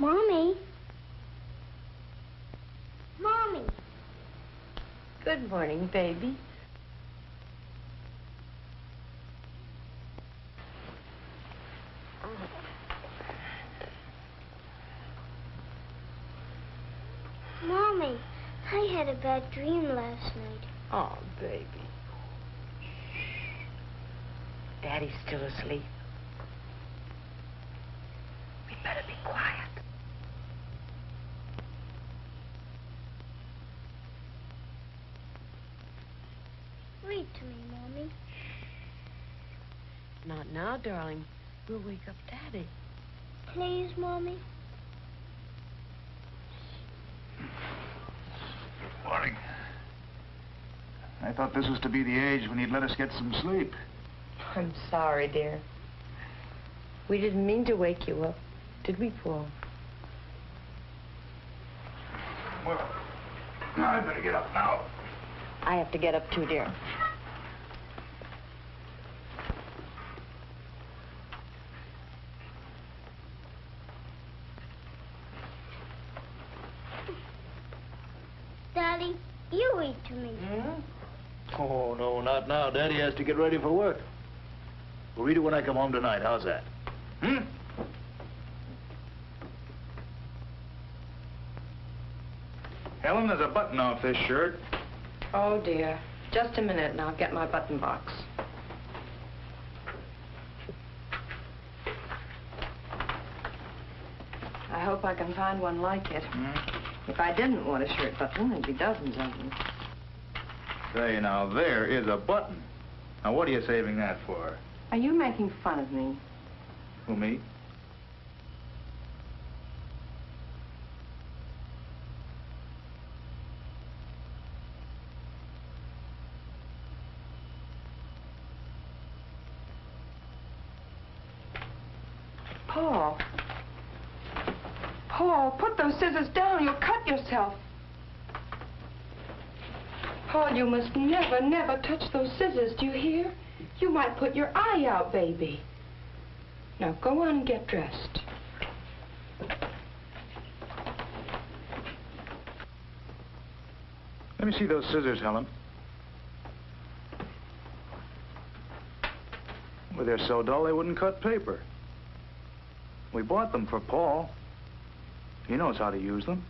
Mommy. Mommy. Good morning, baby. Mommy, I had a bad dream last night. Oh, baby. Daddy's still asleep. We'd better be quiet. Read to me, Mommy. Not now, darling. We'll wake up Daddy. Please, Mommy. Good morning. I thought this was to be the age when you'd let us get some sleep. I'm sorry, dear. We didn't mean to wake you up, did we, Paul? Well, I better get up now. I have to get up too, dear. Daddy, you read to me. Oh, no, not now. Daddy has to get ready for work. We'll read it when I come home tonight. How's that? Helen, there's a button off this shirt. Oh, dear. Just a minute and I'll get my button box. I hope I can find one like it. If I didn't want a shirt button, there'd be dozens of them. Say, now, there is a button. Now, what are you saving that for? Are you making fun of me? Who, me? Paul. Paul, put those scissors down. You'll cut yourself. Paul, you must never, never touch those scissors. Do you hear? You might put your eye out, baby. Now, go on and get dressed. Let me see those scissors, Helen. Well, they're so dull they wouldn't cut paper. We bought them for Paul. He knows how to use them.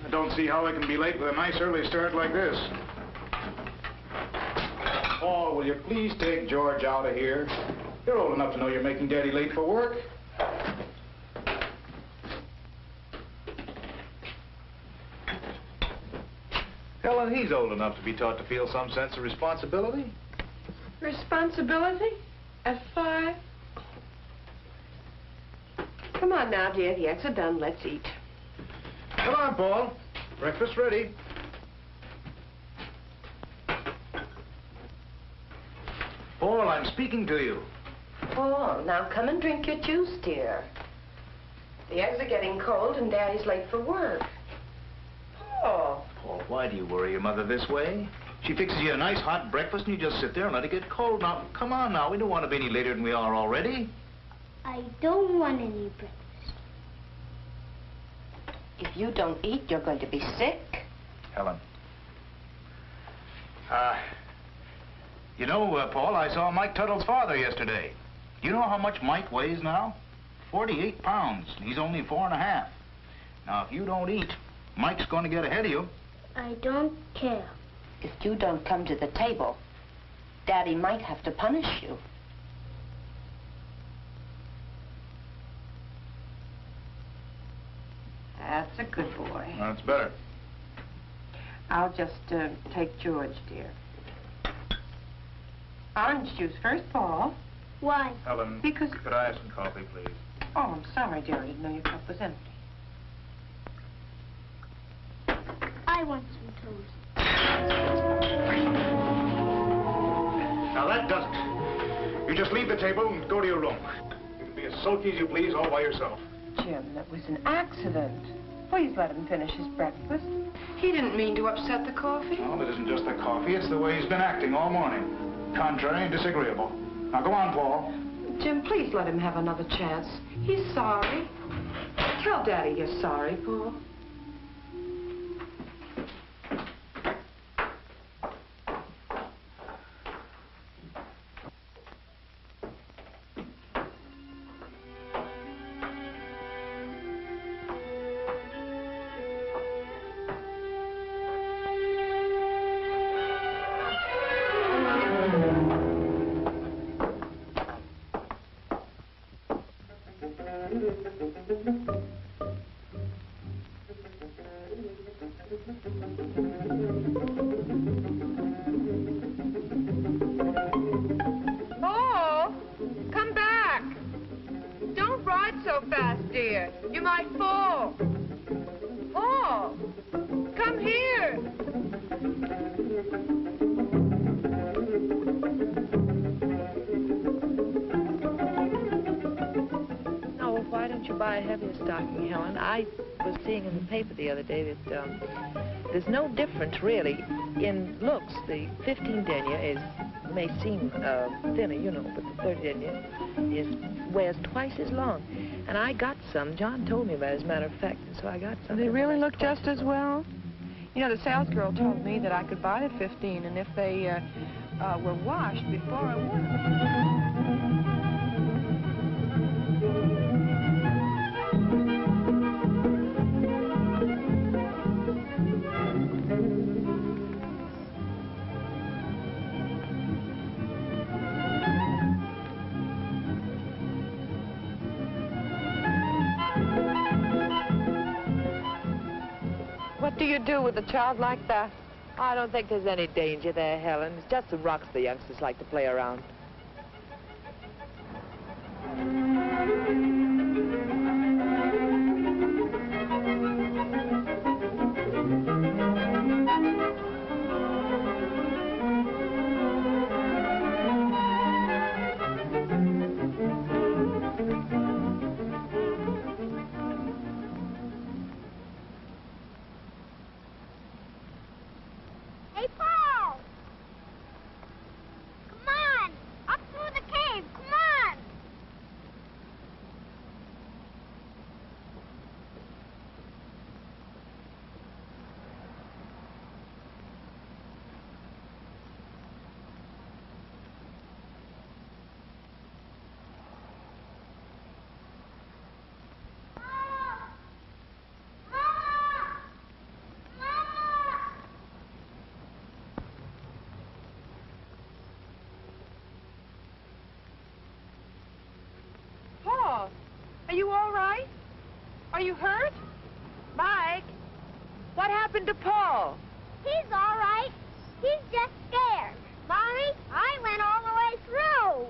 I don't see how I can be late with a nice early start like this. Paul, will you please take George out of here? You're old enough to know you're making Daddy late for work. Helen, he's old enough to be taught to feel some sense of responsibility. Responsibility? At 5? Come on now, dear. The eggs are done. Let's eat. Come on, Paul. Breakfast ready. Paul, I'm speaking to you. Paul, now come and drink your juice, dear. The eggs are getting cold and Daddy's late for work. Paul. Paul, why do you worry your mother this way? She fixes you a nice hot breakfast and you just sit there and let it get cold. Now, come on now. We don't want to be any later than we are already. I don't want any breakfast. If you don't eat, you're going to be sick. Helen. You know, Paul, I saw Mike Tuttle's father yesterday. Do you know how much Mike weighs now? 48 pounds. He's only 4.5. Now, if you don't eat, Mike's going to get ahead of you. I don't care. If you don't come to the table, Daddy might have to punish you. That's a good boy. That's better. I'll just take George, dear. Orange juice first, Paul. Why? Helen, Because... could I have some coffee, please? Oh, I'm sorry, dear. I didn't know your cup was empty. I want some toast. Now, that does it. You just leave the table and go to your room. You can be as sulky as you please all by yourself. Jim. That was an accident. Please let him finish his breakfast. He didn't mean to upset the coffee. Well, it isn't just the coffee. It's the way he's been acting all morning. Contrary and disagreeable. Now, go on, Paul. Jim, please let him have another chance. He's sorry. Tell Daddy you're sorry, Paul. Paul, come back. Don't ride so fast, dear. You might fall. Paul, come here. Oh, why don't you buy a heavier stocking, Helen? I was seeing in the paper the other day that there's no difference, really, in looks. The 15 denier may seem thinner, you know, but the 30 denier wears twice as long. And I got some. John told me about it, as a matter of fact, and so I got some. They really look just as well? You know, the salesgirl told me that I could buy the 15, and if they were washed before I wore them. What do you do with a child like that? I don't think there's any danger there, Helen. It's just the rocks the youngsters like to play around. Hey, Paul! Come on! Up through the cave! Come on! Paul, are you all right? Are you hurt? Mike, what happened to Paul? He's all right. He's just scared. Mommy, I went all the way through.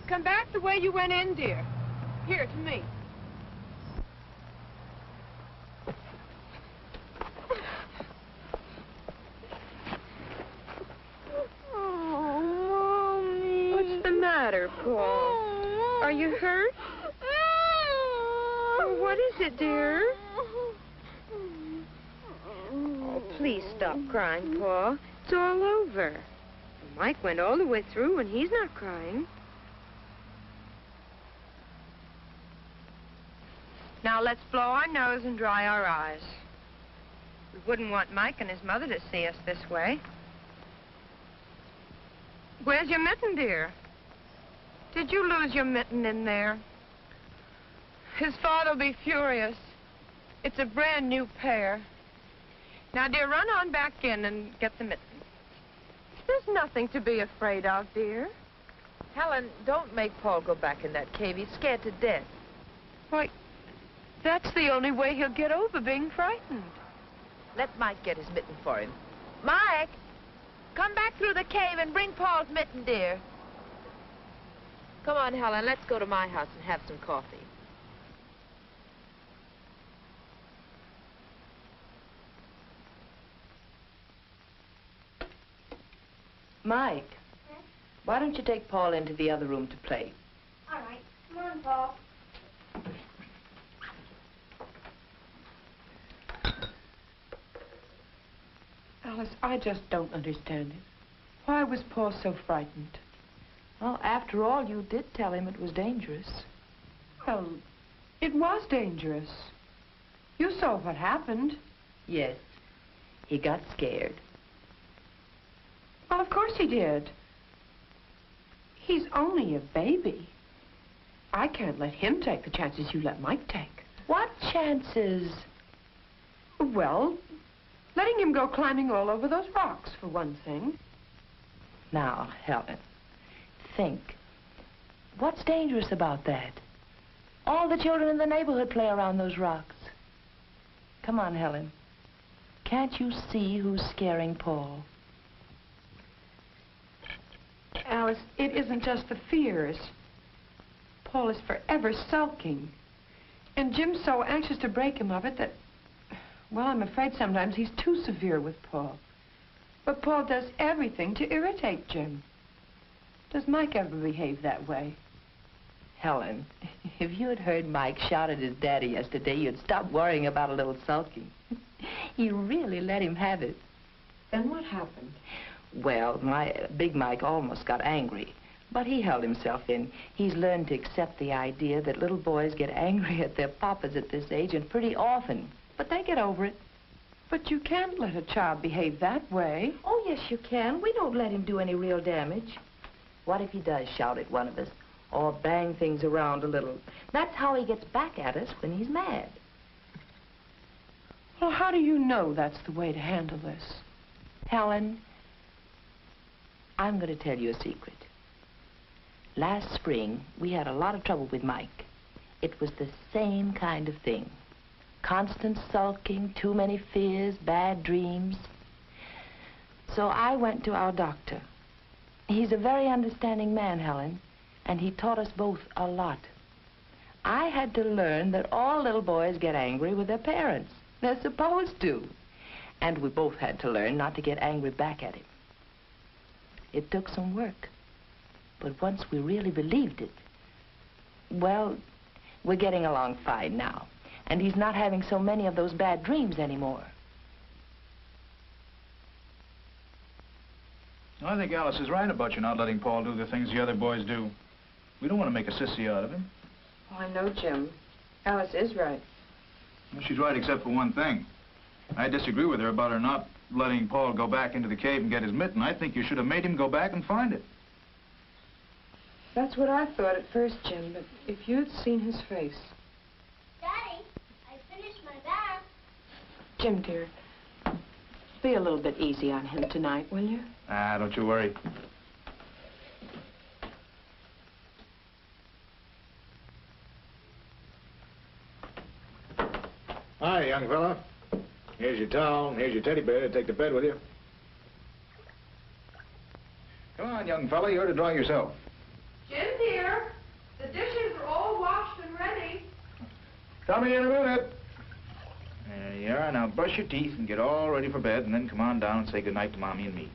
Come back the way you went in, dear. Here, to me. Oh, Mommy. What's the matter, Paul? Are you hurt? Oh, what is it, dear? Oh, please stop crying, Paul. It's all over. Mike went all the way through, and he's not crying. Now, let's blow our nose and dry our eyes. We wouldn't want Mike and his mother to see us this way. Where's your mitten, dear? Did you lose your mitten in there? His father'll be furious. It's a brand new pair. Now, dear, run on back in and get the mitten. There's nothing to be afraid of, dear. Helen, don't make Paul go back in that cave. He's scared to death. Why, that's the only way he'll get over being frightened. Let Mike get his mitten for him. Mike, come back through the cave and bring Paul's mitten, dear. Come on, Helen, let's go to my house and have some coffee. Mike, why don't you take Paul into the other room to play? All right. Come on, Paul. Alice, I just don't understand it. Why was Paul so frightened? Well, after all, you did tell him it was dangerous. Well, it was dangerous. You saw what happened. Yes. He got scared. Well, of course he did. He's only a baby. I can't let him take the chances you let Mike take. What chances? Well, letting him go climbing all over those rocks, for one thing. Now, Helen, think. What's dangerous about that? All the children in the neighborhood play around those rocks. Come on, Helen. Can't you see who's scaring Paul? Alice, it isn't just the fears. Paul is forever sulking. And Jim's so anxious to break him of it that, well, I'm afraid sometimes he's too severe with Paul. But Paul does everything to irritate Jim. Does Mike ever behave that way? Helen, if you had heard Mike shout at his daddy yesterday, you'd stop worrying about a little sulking. He really let him have it. Then what happened? Well, Big Mike almost got angry, but he held himself in. He's learned to accept the idea that little boys get angry at their papas at this age, and pretty often. But they get over it. But you can't let a child behave that way. Oh, yes, you can. We don't let him do any real damage. What if he does shout at one of us or bang things around a little? That's how he gets back at us when he's mad. Well, how do you know that's the way to handle this? Helen, I'm going to tell you a secret. Last spring, we had a lot of trouble with Mike. It was the same kind of thing. Constant sulking, too many fears, bad dreams. So I went to our doctor. He's a very understanding man, Helen, and he taught us both a lot. I had to learn that all little boys get angry with their parents. They're supposed to. And we both had to learn not to get angry back at him. It took some work. But once we really believed it, well, we're getting along fine now. And he's not having so many of those bad dreams anymore. I think Alice is right about you not letting Paul do the things the other boys do. We don't want to make a sissy out of him. Oh, I know, Jim. Alice is right. Well, she's right except for one thing. I disagree with her about her not letting Paul go back into the cave and get his mitten. I think you should have made him go back and find it. That's what I thought at first, Jim, but if you'd seen his face. Daddy, I finished my bath. Jim, dear, be a little bit easy on him tonight, will you? Ah, don't you worry. Hi, young fella. Here's your towel, and here's your teddy bear to take to bed with you. Come on, young fella, you're to dry yourself. Jim, dear, the dishes are all washed and ready. Coming in a minute. There you are. Now brush your teeth and get all ready for bed, and then come on down and say goodnight to Mommy and me.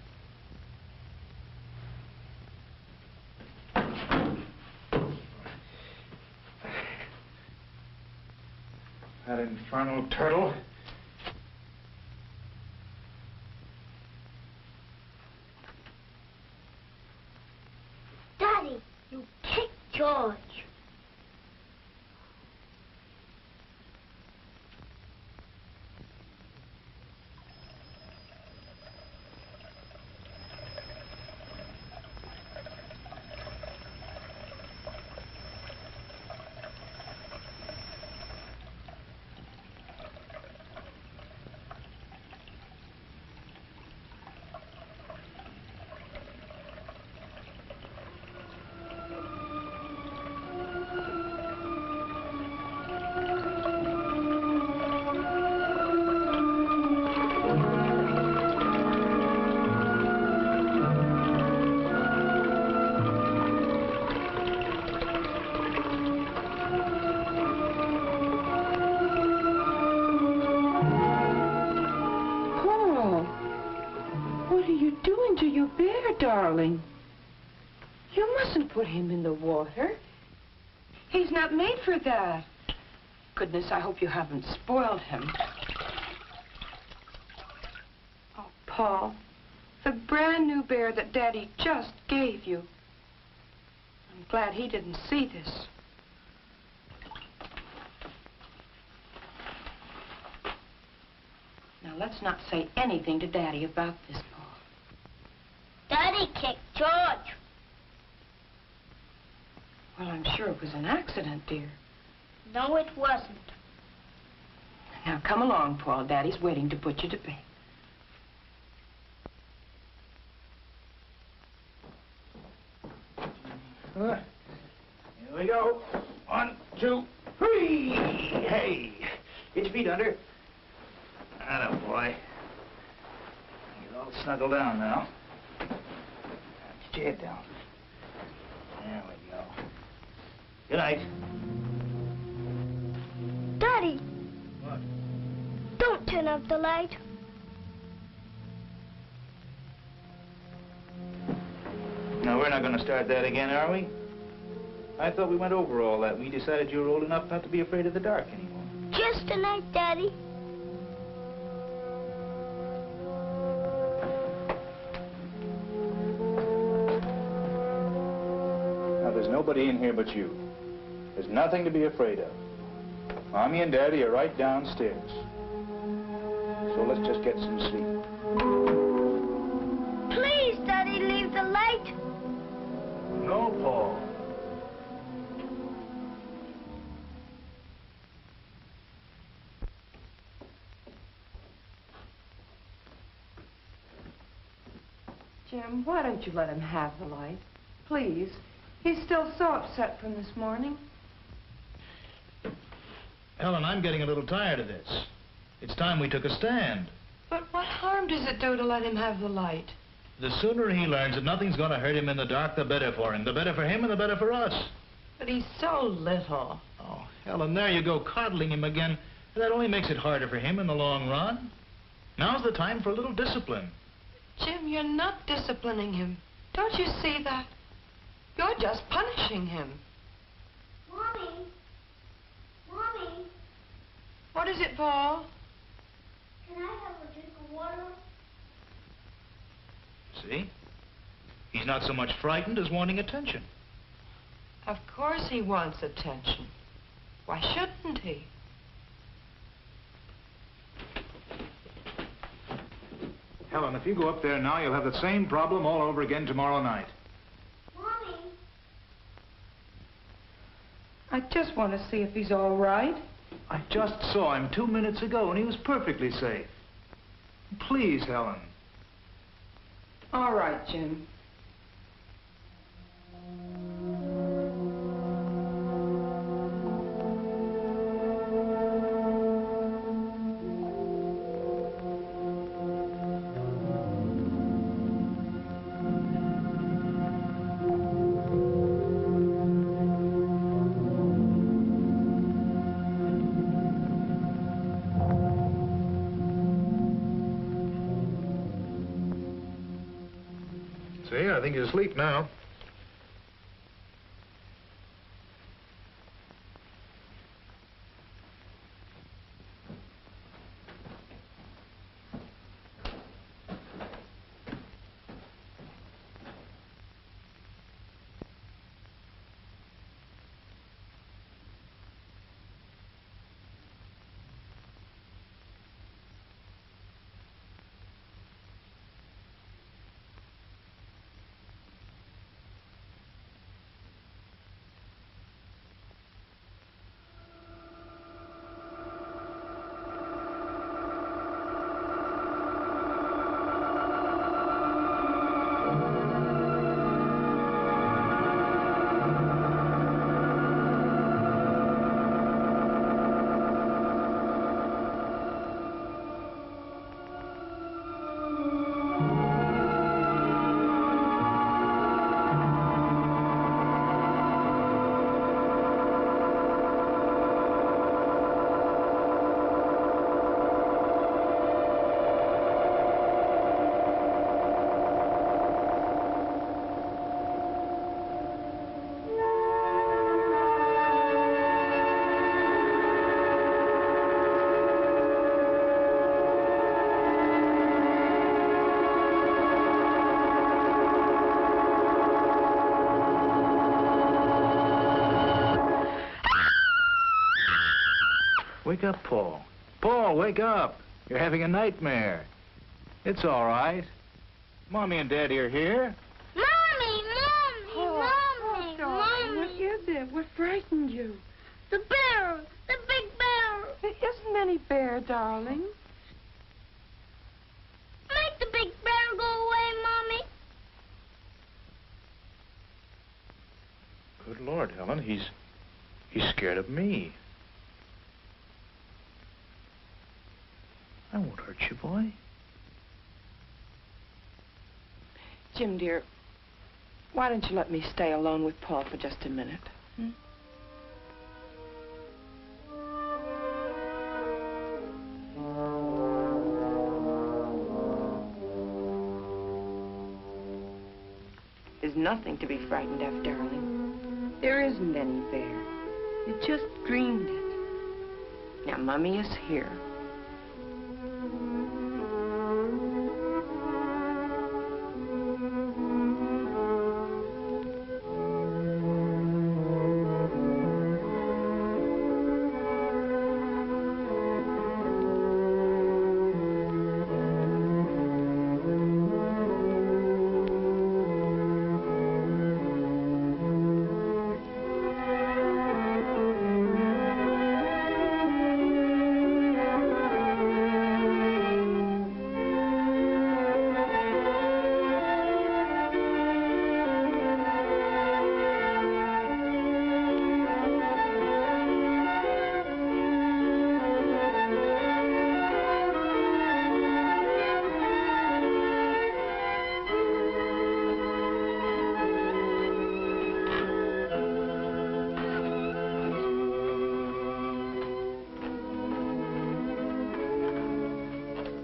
That infernal turtle. Daddy, you kicked George. Darling, you mustn't put him in the water. He's not made for that. Goodness, I hope you haven't spoiled him. Oh, Paul. The brand new bear that Daddy just gave you. I'm glad he didn't see this. Now, let's not say anything to Daddy about this, Paul. Daddy kicked George. Well, I'm sure it was an accident, dear. No, it wasn't. Now, come along, Paul. Daddy's waiting to put you to bed. Here we go. 1, 2, 3. Hey, get your feet under. Atta boy. Get all snuggled down now. Get your head down. There we go. Good night. Daddy, What? don't turn off the light. No, we're not going to start that again, are we? I thought we went over all that. We decided you were old enough not to be afraid of the dark anymore. Just tonight, Daddy. Now, there's nobody in here but you. There's nothing to be afraid of. Mommy and Daddy are right downstairs. So let's just get some sleep. Please, Daddy, leave the light. No, Paul. Jim, why don't you let him have the light? Please. He's still so upset from this morning. Helen, I'm getting a little tired of this. It's time we took a stand. But what harm does it do to let him have the light? The sooner he learns that nothing's going to hurt him in the dark, the better for him. The better for him and the better for us. But he's so little. Oh, Helen, there you go, coddling him again. That only makes it harder for him in the long run. Now's the time for a little discipline. Jim, you're not disciplining him. Don't you see that? You're just punishing him. Mommy. Mommy, What is it, Paul? can I have a drink of water? See? He's not so much frightened as wanting attention. Of course he wants attention. Why shouldn't he? Helen, if you go up there now, you'll have the same problem all over again tomorrow night. Mommy. I just want to see if he's all right. I just saw him 2 minutes ago, and he was perfectly safe. Please, Helen. All right, Jim. See, I think he's asleep now. Wake up, Paul. Paul, wake up. You're having a nightmare. It's all right. Mommy and Daddy are here. Mommy, Mommy, Mommy. What is it? What frightened you? The bear, the big bear. There isn't any bear, darling. Make the big bear go away, Mommy. Good Lord, Helen, he's scared of me. I won't hurt you, boy. Jim, dear, why don't you let me stay alone with Paul for just a minute? Hmm? There's nothing to be frightened of, darling. There isn't any bear. You just dreamed it. Now, Mommy is here.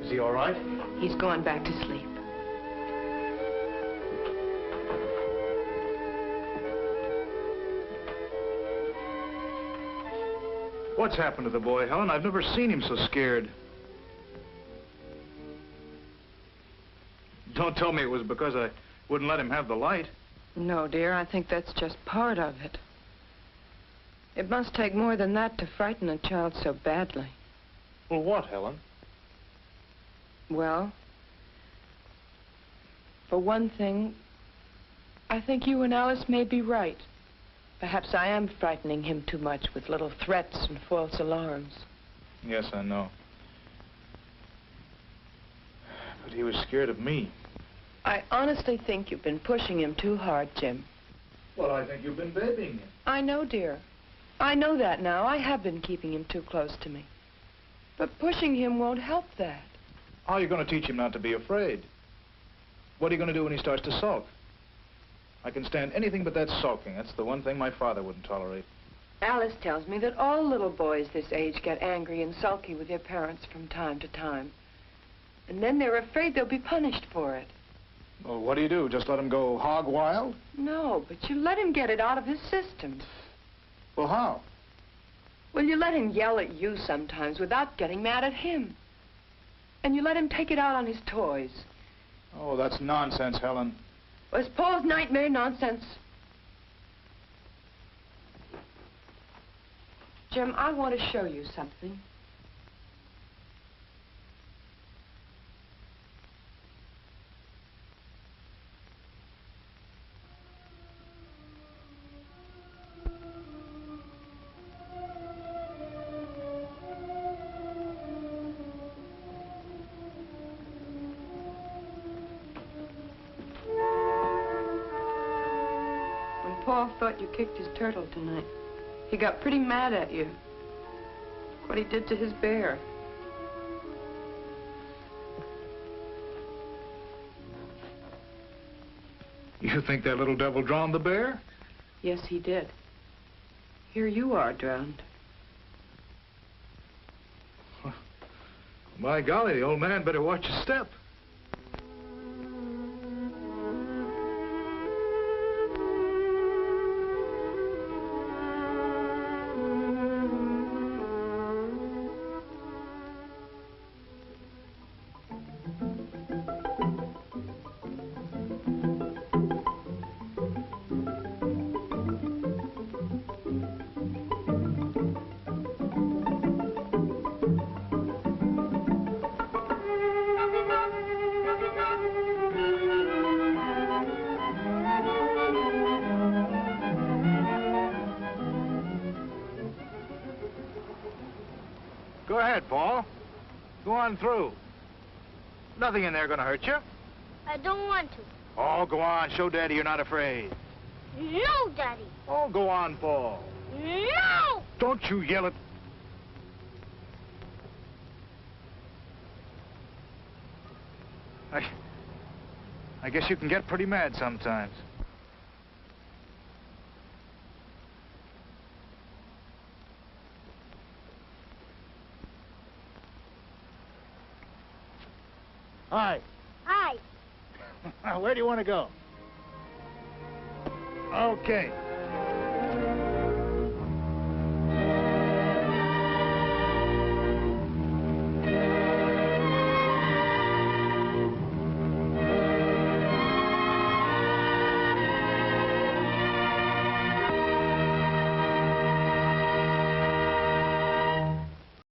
Is he all right? He's gone back to sleep. What's happened to the boy, Helen? I've never seen him so scared. Don't tell me it was because I wouldn't let him have the light. No, dear, I think that's just part of it. It must take more than that to frighten a child so badly. Well, what, Helen? Well, for one thing, I think you and Alice may be right. Perhaps I am frightening him too much with little threats and false alarms. Yes, I know. But he was scared of me. I honestly think you've been pushing him too hard, Jim. Well, I think you've been babying him. I know, dear. I know that now. I have been keeping him too close to me. But pushing him won't help that. How are you going to teach him not to be afraid? What are you going to do when he starts to sulk? I can stand anything but that sulking. That's the one thing my father wouldn't tolerate. Alice tells me that all little boys this age get angry and sulky with their parents from time to time. And then they're afraid they'll be punished for it. Well, what do? Just let him go hog wild? No, but you let him get it out of his system. Well, how? Well, you let him yell at you sometimes without getting mad at him. And you let him take it out on his toys. Oh, that's nonsense, Helen. Was Paul's nightmare nonsense? Jim, I want to show you something. Paul thought you kicked his turtle tonight. He got pretty mad at you. What he did to his bear. You think that little devil drowned the bear? Yes, he did. Here you are, drowned. My golly, the old man better watch his step. Go on through. Nothing in there gonna hurt you. I don't want to. Oh, go on. Show Daddy you're not afraid. No, Daddy. Oh, go on, Paul. No! Don't you yell at... I guess you can get pretty mad sometimes. Hi. Hi. Where do you want to go? Okay.